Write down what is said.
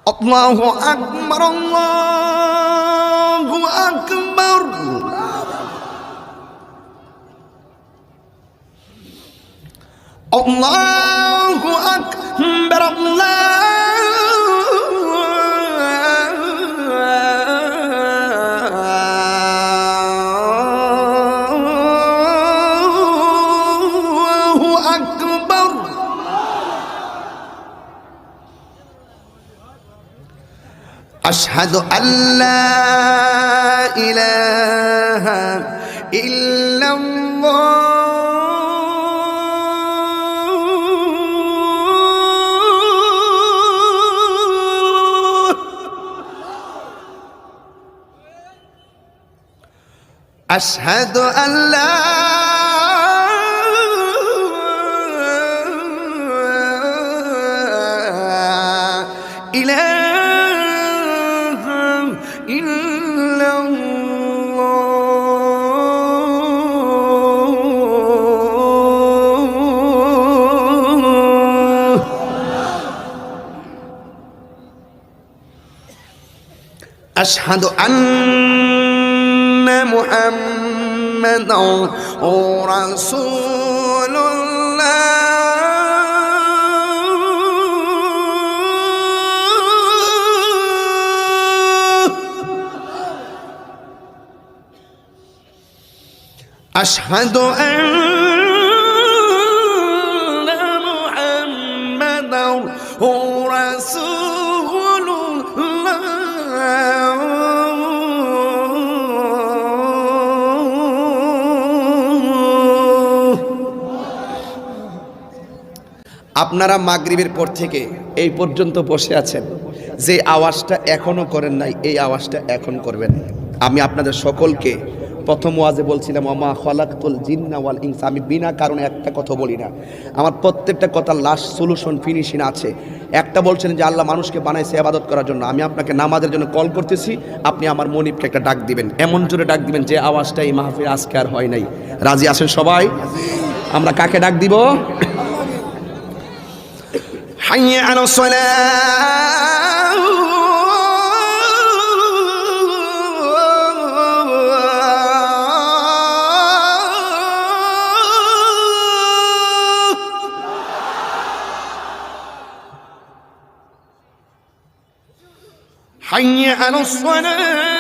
আল্লাহু আকবার, আল্লাহু আকবার। আল্লাহু আকবার, আল্লাহু আকবার। আশহাদু আল্লা ইলাহা ইল্লাল্লাহ। أشهد أن لا إله إلا الله. أشهد أن محمد رسول الله. أشهد أن محمد رسول الله. আপনারা মাগরিবের পর থেকে এই পর্যন্ত বসে আছেন, যে আওয়াজটা এখনো করেন নাই এই আওয়াজটা এখন করবেন। আমি আপনাদের সকলকে প্রথম ওয়াজে বলছিলাম ওমা খলাকতুল জিন্না ওয়াল ইনসা, আমি বিনা কারণে একটা কথা বলি না। আমার প্রত্যেকটা কথা লাস্ট সলিউশন ফিনিশিং আছে। একটা বলছেন যে আল্লাহ মানুষকে বানাইছে ইবাদত করার জন্য, আমি আপনাকে নামাজের জন্য কল করতেছি, আপনি আমার মনিবকে একটা ডাক দিবেন, এমন জোরে ডাক দিবেন যে আওয়াজটা এই মাহফিল আজকে আর হয় নাই। রাজি আছেন সবাই? আমরা কাকে ডাক দিব? حي على الصلاة. حي على الصلاة.